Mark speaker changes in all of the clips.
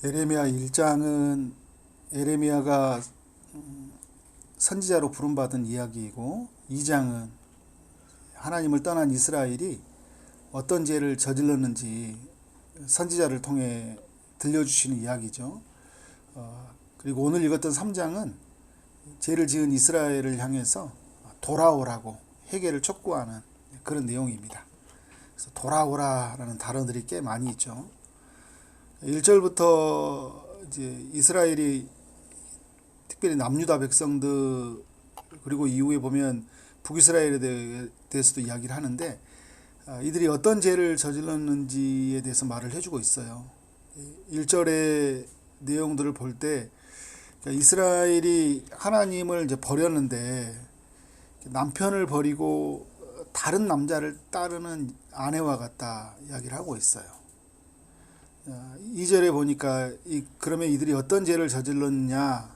Speaker 1: 에레미야 1장은 에레미야가 선지자로 부름받은 이야기이고, 2장은 하나님을 떠난 이스라엘이 어떤 죄를 저질렀는지 선지자를 통해 들려주시는 이야기죠. 그리고 오늘 읽었던 3장은 죄를 지은 이스라엘을 향해서 돌아오라고 회개를 촉구하는 그런 내용입니다. 그래서 돌아오라라는 단어들이 꽤 많이 있죠. 1절부터 이제 이스라엘이 특별히 남유다 백성들, 그리고 이후에 보면 북이스라엘에 대해서도 이야기를 하는데, 이들이 어떤 죄를 저질렀는지에 대해서 말을 해주고 있어요. 1절의 내용들을 볼 때 이스라엘이 하나님을 이제 버렸는데 남편을 버리고 다른 남자를 따르는 아내와 같다 이야기를 하고 있어요. 2절에 보니까 그러면 이들이 어떤 죄를 저질렀냐,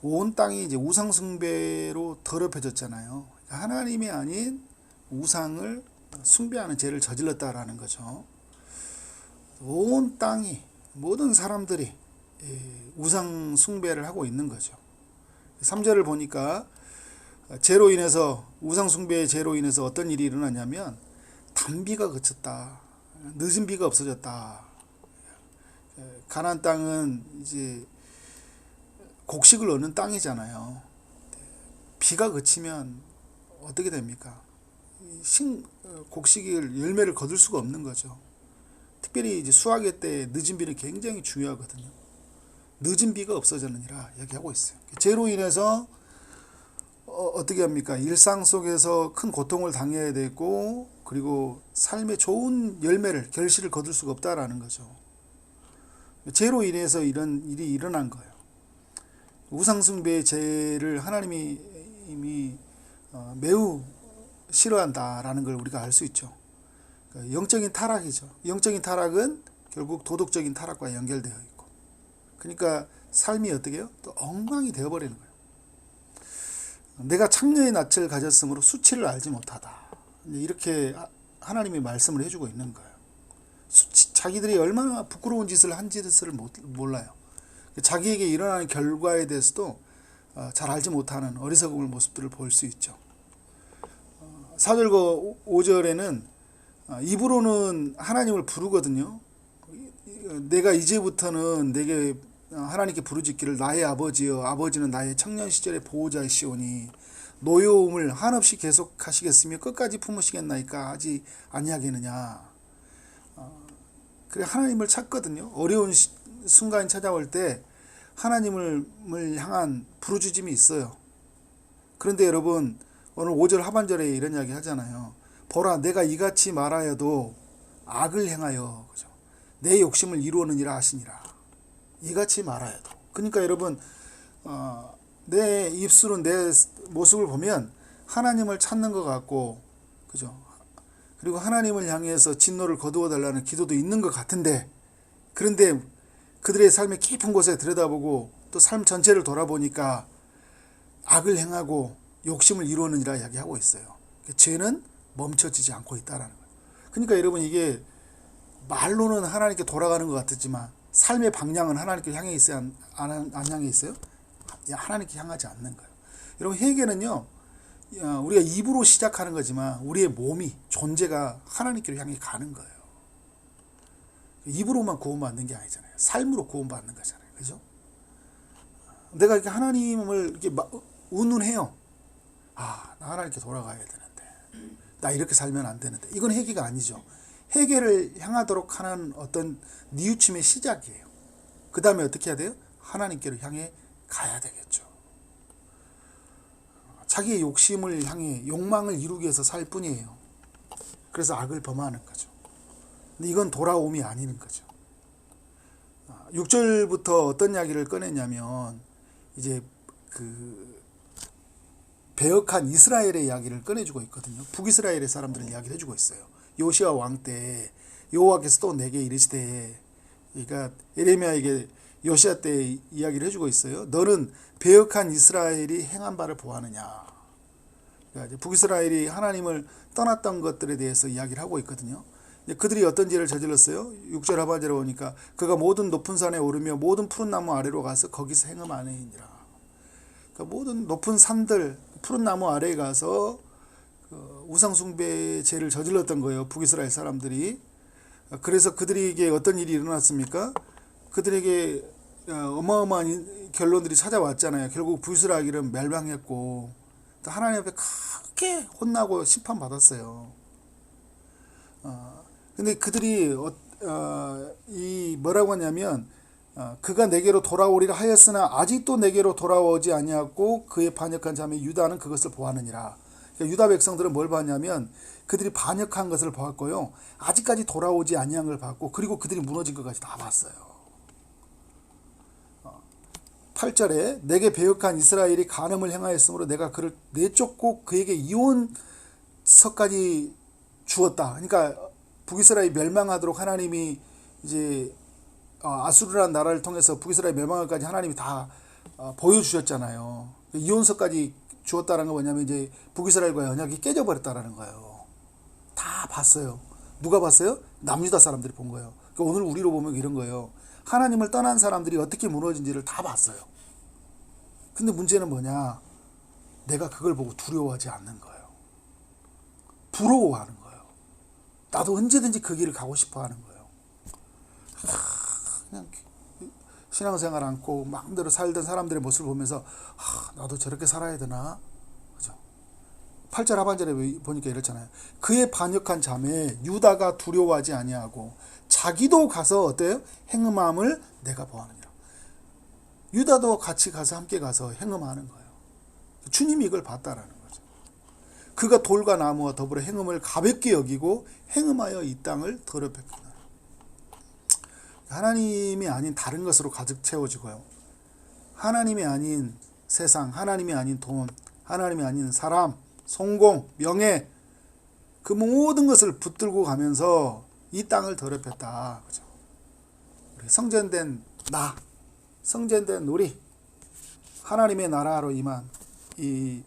Speaker 1: 온 땅이 이제 우상숭배로 더럽혀졌잖아요. 하나님이 아닌 우상을 숭배하는 죄를 저질렀다라는 거죠. 온 땅이, 모든 사람들이 우상 숭배를 하고 있는 거죠. 3절을 보니까 죄로 인해서, 우상 숭배의 죄로 인해서 어떤 일이 일어났냐면 단비가 그쳤다, 늦은 비가 없어졌다. 가나안 땅은 이제 곡식을 얻는 땅이잖아요. 비가 그치면 어떻게 됩니까? 곡식을 열매를 거둘 수가 없는 거죠. 특별히 이제 수확의 때 늦은 비는 굉장히 중요하거든요. 늦은 비가 없어졌느니라 얘기하고 있어요. 죄로 인해서 어떻게 합니까? 일상 속에서 큰 고통을 당해야 되고, 그리고 삶의 좋은 열매를, 결실을 거둘 수가 없다라는 거죠. 죄로 인해서 이런 일이 일어난 거예요. 우상숭배의 죄를 하나님이 이미 매우 싫어한다라는 걸 우리가 알 수 있죠. 영적인 타락이죠. 영적인 타락은 결국 도덕적인 타락과 연결되어 있고, 그러니까 삶이 어떻게 해요? 또 엉망이 되어버리는 거예요. 내가 창녀의 낯을 가졌으므로 수치를 알지 못하다, 이렇게 하나님이 말씀을 해주고 있는 거예요. 자기들이 얼마나 부끄러운 짓을 한 짓을 몰라요. 자기에게 일어나는 결과에 대해서도 잘 알지 못하는 어리석은 모습들을 볼 수 있죠. 4절과 5절에는 입으로는 하나님을 부르거든요. 내가 이제부터는 내게 하나님께 부르짖기를 나의 아버지여, 아버지는 나의 청년 시절의 보호자이시오니 노여움을 한없이 계속하시겠으며 끝까지 품으시겠나이까 하지 아니하겠느냐. 그래, 하나님을 찾거든요. 어려운 순간이 찾아올 때 하나님을 향한 부르짖음이 있어요. 그런데 여러분, 오늘 5절 하반절에 이런 이야기 하잖아요. 보라, 내가 이같이 말하여도 악을 행하여, 그죠? 내 욕심을 이루었느니라 하시니라. 이같이 말하여도. 그러니까 여러분, 내 입술은, 내 모습을 보면 하나님을 찾는 것 같고, 그죠? 그리고 하나님을 향해서 진노를 거두어 달라는 기도도 있는 것 같은데, 그런데 그들의 삶의 깊은 곳에 들여다보고 또 삶 전체를 돌아보니까 악을 행하고 욕심을 이루느니라 이야기하고 있어요. 죄는 멈춰지지 않고 있다라는 거예요. 그러니까 여러분, 이게 말로는 하나님께 돌아가는 것 같았지만 삶의 방향은 하나님께 향해 있어야 안 향해 있어요? 하나님께 향하지 않는 거예요. 여러분, 회개는요, 우리가 입으로 시작하는 거지만 우리의 몸이, 존재가 하나님께로 향해 가는 거예요. 입으로만 구원받는 게 아니잖아요. 삶으로 구원받는 거잖아요. 그죠? 내가 이렇게 하나님을 이렇게 운운해요. 나 하나님께 돌아가야 되는데, 나 이렇게 살면 안 되는데. 이건 회개가 아니죠. 회개를 향하도록 하는 어떤 뉘우침의 시작이에요. 그 다음에 어떻게 해야 돼요? 하나님께로 향해 가야 되겠죠. 자기의 욕심을 향해, 욕망을 이루기 위해서 살 뿐이에요. 그래서 악을 범하는 거죠. 근데 이건 돌아옴이 아닌 거죠. 6절부터 어떤 이야기를 꺼냈냐면, 이제 배역한 이스라엘의 이야기를 꺼내주고 있거든요. 북이스라엘의 사람들은 이야기를 해주고 있어요. 요시아 왕 때 여호와께서 또 내게 이르시되, 그러니까 에레미야에게 요시아 때 이야기를 해주고 있어요. 너는 배역한 이스라엘이 행한 바를 보았느냐. 그러니까 북이스라엘이 하나님을 떠났던 것들에 대해서 이야기를 하고 있거든요. 그들이 어떤 죄를 저질렀어요? 6절 하반절에 보니까 그가 모든 높은 산에 오르며 모든 푸른 나무 아래로 가서 거기서 행음하느니라. 그러니까 모든 높은 산들 푸른 나무 아래에 가서 그 우상숭배 죄를 저질렀던 거예요. 북이스라엘 사람들이. 그래서 그들에게 어떤 일이 일어났습니까? 그들에게 어마어마한 결론들이 찾아왔잖아요. 결국 북이스라엘은 멸망했고 하나님 앞에 크게 혼나고 심판받았어요. 근데 그들이 이 뭐라고 하냐면 그가 내게로 돌아오리라 하였으나 아직도 내게로 돌아오지 아니하고 그의 반역한 자매 유다는 그것을 보았느니라. 그러니까 유다 백성들은 뭘 봤냐면 그들이 반역한 것을 보았고요. 아직까지 돌아오지 아니한 걸 봤고 그리고 그들이 무너진 것까지 다 봤어요. 8절에 내게 배역한 이스라엘이 간음을 행하였으므로 내가 그를 내쫓고 그에게 이혼서까지 주었다. 그러니까 북이스라엘이 멸망하도록 하나님이 이제 아수르라는 나라를 통해서 북이스라엘 멸망을까지 하나님이 다 보여주셨잖아요. 이혼서까지 주었다는 건 뭐냐면 이제 북이스라엘과의 언약이 깨져버렸다라는 거예요. 다 봤어요. 누가 봤어요? 남유다 사람들이 본 거예요. 그러니까 오늘 우리로 보면 이런 거예요. 하나님을 떠난 사람들이 어떻게 무너진지를 다 봤어요. 근데 문제는 뭐냐? 내가 그걸 보고 두려워하지 않는 거예요. 부러워하는 거예요. 나도 언제든지 그 길을 가고 싶어 하는 거예요. 그냥 신앙생활 않고 마음대로 살던 사람들의 모습을 보면서 나도 저렇게 살아야 되나? 그죠? 8절 하반절에 보니까 이렇잖아요. 그의 반역한 자매 유다가 두려워하지 아니하고 자기도 가서 어때요? 행음함을 내가 보았느니라. 유다도 같이 가서 함께 가서 행음하는 거예요. 주님이 이걸 봤다라는 거죠. 그가 돌과 나무와 더불어 행음을 가볍게 여기고 행음하여 이 땅을 더럽혔구나. 하나님이 아닌 다른 것으로 가득 채워지고요. 하나님이 아닌 세상, 하나님이 아닌 돈, 하나님이 아닌 사람, 성공, 명예 그 모든 것을 붙들고 가면서 이 땅을 더럽혔다. 그죠? 우리 성전된 나, 성전된 우리 하나님의 나라로 임한 이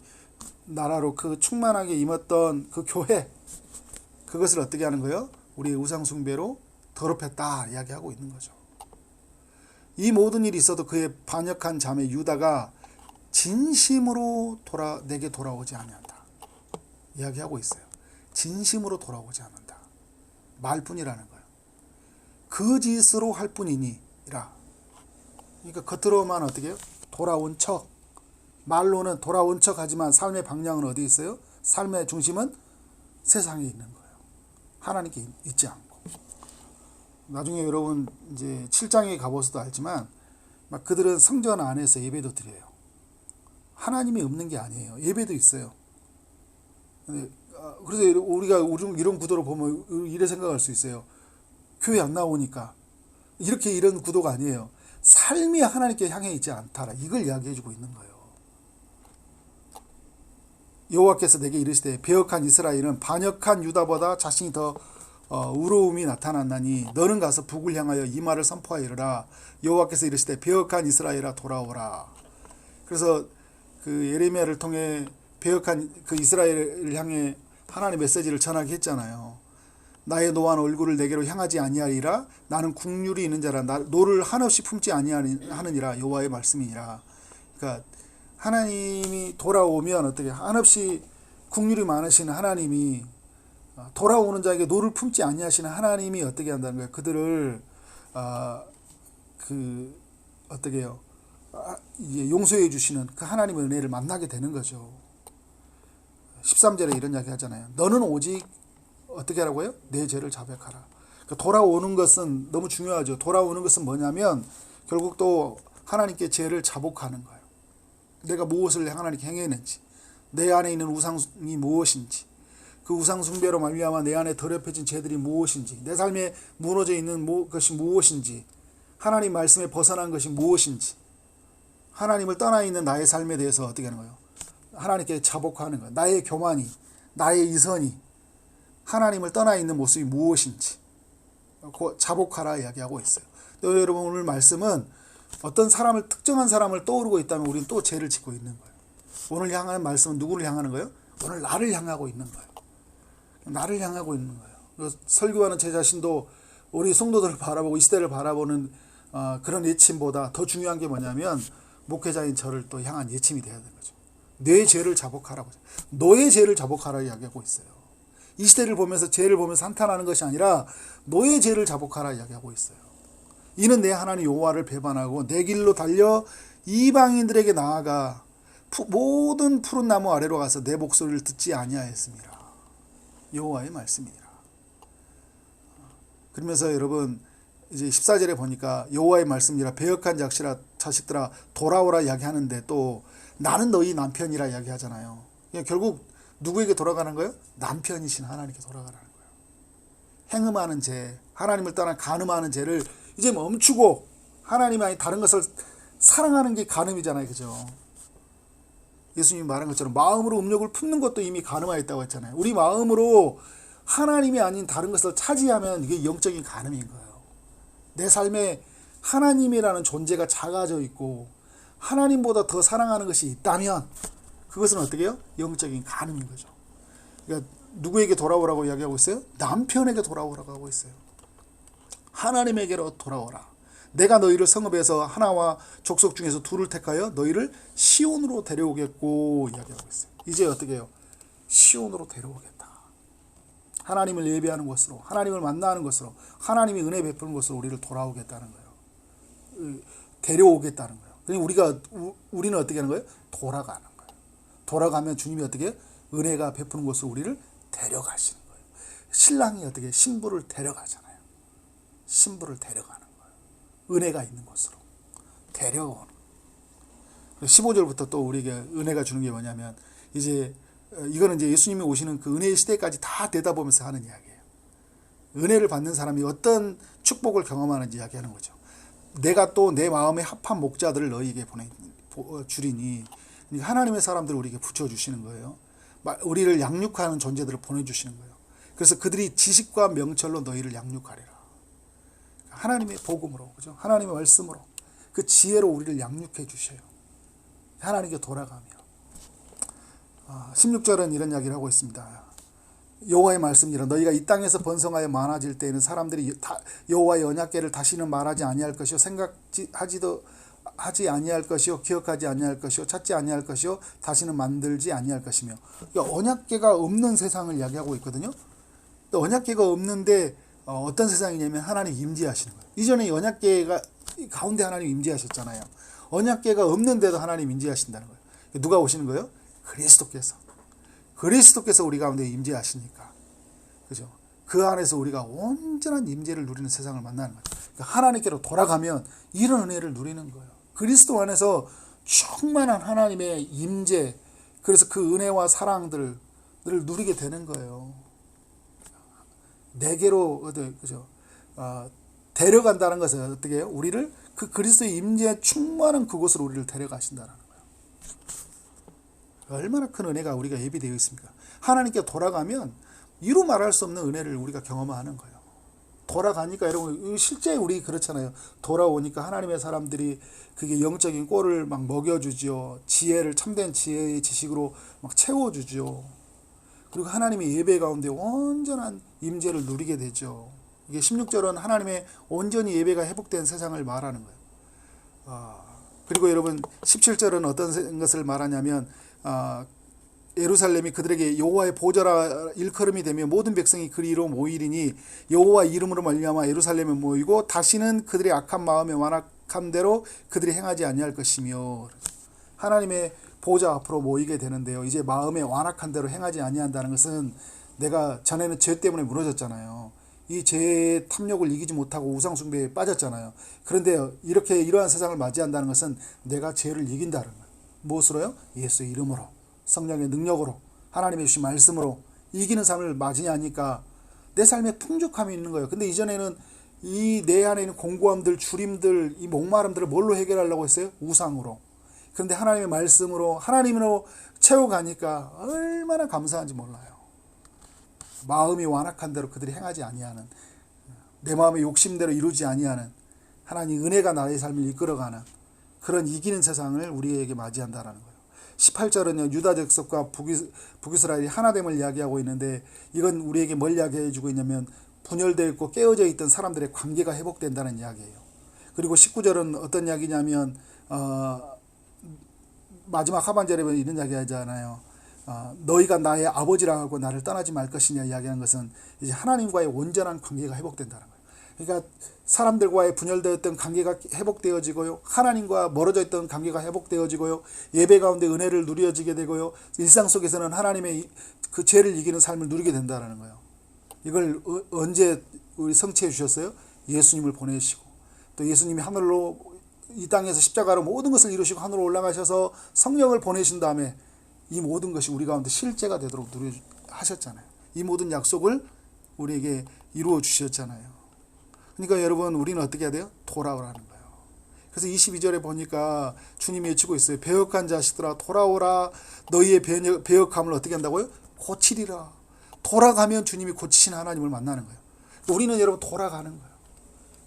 Speaker 1: 나라로 그 충만하게 임했던 그 교회 그것을 어떻게 하는 거예요? 우리의 우상숭배로 더럽혔다 이야기하고 있는 거죠. 이 모든 일이 있어도 그의 반역한 자매 유다가 진심으로 내게 돌아오지 아니한다 이야기하고 있어요. 진심으로 돌아오지 않는다. 말뿐이라는 거예요. 거짓으로 할 뿐이니라. 그러니까 겉으로만 어떻게 해요? 돌아온 척. 말로는 돌아온 척 하지만 삶의 방향은 어디 있어요? 삶의 중심은 세상에 있는 거예요. 하나님께 있지 않고. 나중에 여러분 이제 7장에 가보셔도 알지만 막 그들은 성전 안에서 예배도 드려요. 하나님이 없는 게 아니에요. 예배도 있어요. 그래서 우리가 이런 구도로 보면 이래 생각할 수 있어요. 교회 안 나오니까 이렇게 이런 구도가 아니에요. 삶이 하나님께 향해 있지 않다라 이걸 이야기해주고 있는 거예요. 여호와께서 내게 이르시되 배역한 이스라엘은 반역한 유다보다 자신이 더 의로움이 나타났나니 너는 가서 북을 향하여 이 말을 선포하여 이르라. 여호와께서 이르시되 배역한 이스라엘아 돌아오라. 그래서 그 예레미야를 통해 배역한 그 이스라엘을 향해 하나님의 메시지를 전하게 했잖아요. 나의 노한 얼굴을 내게로 향하지 아니하리라. 나는 국률이 있는 자라. 노를 한없이 품지 아니하느니라. 여호와의 말씀이니라. 그러니까 하나님이 돌아오면 어떻게 한없이 국률이 많으신 하나님이 돌아오는 자에게 노를 품지 아니하시는 하나님이 어떻게 한다는 거예요? 그들을 어떻게 해요? 이제 용서해 주시는 그 하나님의 은혜를 만나게 되는 거죠. 13절에 이런 이야기 하잖아요. 너는 오직 어떻게 하라고요? 내 죄를 자백하라. 그러니까 돌아오는 것은 너무 중요하죠. 돌아오는 것은 뭐냐면 결국 또 하나님께 죄를 자복하는 거예요. 내가 무엇을 하나님께 행했는지, 내 안에 있는 우상이 무엇인지, 그 우상숭배로 말미암아 내 안에 더럽혀진 죄들이 무엇인지, 내 삶에 무너져 있는 것이 무엇인지, 하나님 말씀에 벗어난 것이 무엇인지, 하나님을 떠나 있는 나의 삶에 대해서 어떻게 하는 거예요? 하나님께 자복하는 거예요. 나의 교만이, 나의 이선이, 하나님을 떠나 있는 모습이 무엇인지 자복하라 이야기하고 있어요. 또 여러분 오늘 말씀은 어떤 사람을 특정한 사람을 떠오르고 있다면 우리는 또 죄를 짓고 있는 거예요. 오늘 향하는 말씀은 누구를 향하는 거예요? 오늘 나를 향하고 있는 거예요. 나를 향하고 있는 거예요. 설교하는 제 자신도 우리 성도들을 바라보고 이 시대를 바라보는 그런 예침보다 더 중요한 게 뭐냐면 목회자인 저를 또 향한 예침이 돼야 되는 거죠. 내 죄를 자복하라고. 너의 죄를 자복하라 이야기하고 있어요. 이 시대를 보면서 죄를 보면서 한탄하는 것이 아니라 너의 죄를 자복하라 이야기하고 있어요. 이는 내 하나님 여호와를 배반하고 내 길로 달려 이방인들에게 나아가 모든 푸른 나무 아래로 가서 내 목소리를 듣지 아니하였습니다. 여호와의 말씀이니라. 그러면서 여러분 이제 14절에 보니까 여호와의 말씀이라 배역한 자식들아 돌아오라 이야기하는데 또 나는 너희 남편이라 이야기하잖아요. 결국 누구에게 돌아가는 거예요? 남편이신 하나님께 돌아가라는 거예요. 행음하는 죄, 하나님을 떠나 간음하는 죄를 이제 멈추고 하나님 아니 다른 것을 사랑하는 게 간음이잖아요. 그죠? 예수님이 말한 것처럼 마음으로 음욕을 품는 것도 이미 간음하였다고 했잖아요. 우리 마음으로 하나님이 아닌 다른 것을 차지하면 이게 영적인 간음인 거예요. 내 삶에 하나님이라는 존재가 작아져 있고 하나님보다 더 사랑하는 것이 있다면 그것은 어떻게 해요? 영적인 간음인 거죠. 그러니까 누구에게 돌아오라고 이야기하고 있어요? 남편에게 돌아오라고 하고 있어요. 하나님에게로 돌아오라. 내가 너희를 성읍에서 하나와 족속 중에서 둘을 택하여 너희를 시온으로 데려오겠고 이야기하고 있어요. 이제 어떻게 해요? 시온으로 데려오겠다. 하나님을 예배하는 것으로, 하나님을 만나는 것으로, 하나님이 은혜 베푸는 것으로 우리를 돌아오겠다는 거예요. 데려오겠다는 거예요. 우리는 어떻게 하는 거예요? 돌아가는 거예요. 돌아가면 주님이 어떻게 해요? 은혜가 베푸는 곳으로 우리를 데려가시는 거예요. 신랑이 어떻게 신부를 데려가잖아요. 신부를 데려가는 거예요. 은혜가 있는 곳으로 데려오는 거예요. 15절부터 또 우리에게 은혜가 주는 게 뭐냐면 이거는 이제 예수님이 오시는 그 은혜의 시대까지 다 되다보면서 하는 이야기예요. 은혜를 받는 사람이 어떤 축복을 경험하는지 이야기하는 거죠. 내가 또 내 마음에 합한 목자들을 너희에게 주리니 하나님의 사람들을 우리에게 붙여주시는 거예요. 우리를 양육하는 존재들을 보내주시는 거예요. 그래서 그들이 지식과 명철로 너희를 양육하리라. 하나님의 복음으로, 그죠? 하나님의 말씀으로 그 지혜로 우리를 양육해 주셔요. 하나님께 돌아가며 16절은 이런 이야기를 하고 있습니다. 여호와의 말씀이라 너희가 이 땅에서 번성하여 많아질 때에는 사람들이 여호와의 언약궤를 다시는 말하지 아니할 것이요 하지 아니할 것이요 기억하지 아니할 것이요 찾지 아니할 것이요 다시는 만들지 아니할 것이며. 그러니까 언약궤가 없는 세상을 이야기하고 있거든요. 또 언약궤가 없는데 어떤 세상이냐면 하나님 임재하시는 거예요. 이전에 언약궤가 가운데 하나님 임재하셨잖아요. 언약궤가 없는데도 하나님 임재하신다는 거예요. 누가 오시는 거예요? 그리스도께서 우리 가운데 임재하시니까, 그죠? 그 안에서 우리가 온전한 임재를 누리는 세상을 만나는 거예요. 그러니까 하나님께로 돌아가면 이런 은혜를 누리는 거예요. 그리스도 안에서 충만한 하나님의 임재, 그래서 그 은혜와 사랑들을 누리게 되는 거예요. 내게로 그죠? 데려간다는 것은 어떻게 해요? 우리를 그 그리스도의 임재에 충만한 그곳으로 우리를 데려가신다는 거예요. 얼마나 큰 은혜가 우리가 예비되어 있습니까? 하나님께 돌아가면 이루 말할 수 없는 은혜를 우리가 경험하는 거예요. 돌아가니까 여러분 실제 우리 그렇잖아요. 돌아오니까 하나님의 사람들이 그게 영적인 꼴을 막 먹여주죠. 지혜를 참된 지혜의 지식으로 막 채워주죠. 그리고 하나님의 예배 가운데 온전한 임재를 누리게 되죠. 이게 16절은 하나님의 온전히 예배가 회복된 세상을 말하는 거예요. 그리고 여러분 17절은 어떤 것을 말하냐면 예루살렘이 그들에게 여호와의 보좌라 일컬음이 되며 모든 백성이 그리로 모이리니 여호와 이름으로 말미암아 예루살렘에 모이고 다시는 그들의 악한 마음에 완악한 대로 그들이 행하지 아니할 것이며. 하나님의 보좌 앞으로 모이게 되는데요. 이제 마음에 완악한 대로 행하지 아니한다는 것은 내가 전에는 죄 때문에 무너졌잖아요. 이 죄의 탐욕을 이기지 못하고 우상숭배에 빠졌잖아요. 그런데 이러한 세상을 맞이한다는 것은 내가 죄를 이긴다는 거예요. 무엇으로요? 예수의 이름으로, 성령의 능력으로, 하나님의 주신 말씀으로 이기는 삶을 맞이하니까 내 삶에 풍족함이 있는 거예요. 근데 이전에는 이 내 안에 있는 공고함들, 주림들, 이 목마름들을 뭘로 해결하려고 했어요? 우상으로. 그런데 하나님의 말씀으로, 하나님으로 채워가니까 얼마나 감사한지 몰라요. 마음이 완악한 대로 그들이 행하지 아니하는, 내 마음의 욕심대로 이루지 아니하는 하나님 은혜가 나의 삶을 이끌어가는 그런 이기는 세상을 우리에게 맞이한다라는 거예요. 18절은요 유다 족속과 북이스라엘이 하나됨을 이야기하고 있는데, 이건 우리에게 뭘 이야기해 주고 있냐면 분열되어 있고 깨어져 있던 사람들의 관계가 회복된다는 이야기예요. 그리고 19절은 어떤 이야기냐면 마지막 하반절에 보면 이런 이야기 하잖아요. 너희가 나의 아버지라 하고 나를 떠나지 말 것이냐 이야기하는 것은 이제 하나님과의 온전한 관계가 회복된다는 거예요. 그러니까 사람들과의 분열되었던 관계가 회복되어지고요, 하나님과 멀어져 있던 관계가 회복되어지고요, 예배 가운데 은혜를 누려지게 되고요, 일상 속에서는 하나님의 그 죄를 이기는 삶을 누리게 된다는 거예요. 이걸 언제 우리 성취해 주셨어요? 예수님을 보내시고, 또 예수님이 하늘로 이 땅에서 십자가로 모든 것을 이루시고 하늘로 올라가셔서 성령을 보내신 다음에 이 모든 것이 우리 가운데 실제가 되도록 하셨잖아요. 이 모든 약속을 우리에게 이루어 주셨잖아요. 그러니까 여러분, 우리는 어떻게 해야 돼요? 돌아오라는 거예요. 그래서 22절에 보니까 주님이 외치고 있어요. 배역한 자식들아 돌아오라. 너희의 배역함을 어떻게 한다고요? 고치리라. 돌아가면 주님이 고치시는 하나님을 만나는 거예요. 우리는 여러분 돌아가는 거예요.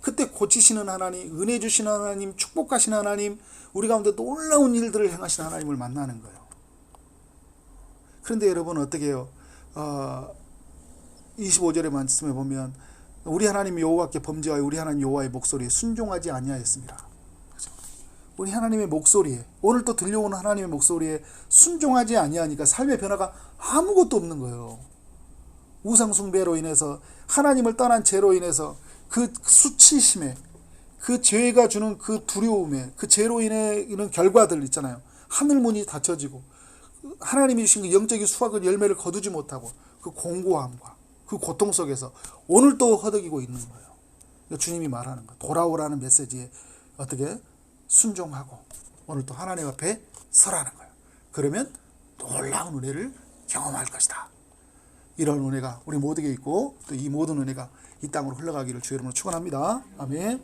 Speaker 1: 그때 고치시는 하나님, 은혜 주시는 하나님, 축복하시는 하나님, 우리 가운데 놀라운 일들을 행하시는 하나님을 만나는 거예요. 그런데 여러분 어떻게 해요? 25절의 말씀에 보면 우리 하나님 여호와께 범죄하여 우리 하나님 여호와의 목소리에 순종하지 아니하였습니다. 그렇죠? 우리 하나님의 목소리에, 오늘 또 들려오는 하나님의 목소리에 순종하지 아니하니까 삶의 변화가 아무것도 없는 거예요. 우상 숭배로 인해서, 하나님을 떠난 죄로 인해서, 그 수치심에, 그 죄가 주는 그 두려움에, 그 죄로 인해 이런 결과들 있잖아요. 하늘문이 닫혀지고 하나님이 주신 그 영적인 수확의 열매를 거두지 못하고 그 공고함과 그 고통 속에서 오늘 또 허덕이고 있는 거예요. 주님이 말하는 거, 돌아오라는 메시지에 어떻게 순종하고 오늘 또 하나님 앞에 서라는 거예요. 그러면 놀라운 은혜를 경험할 것이다. 이런 은혜가 우리 모두에게 있고, 또 이 모든 은혜가 이 땅으로 흘러가기를 주의 이름으로 축원합니다. 아멘.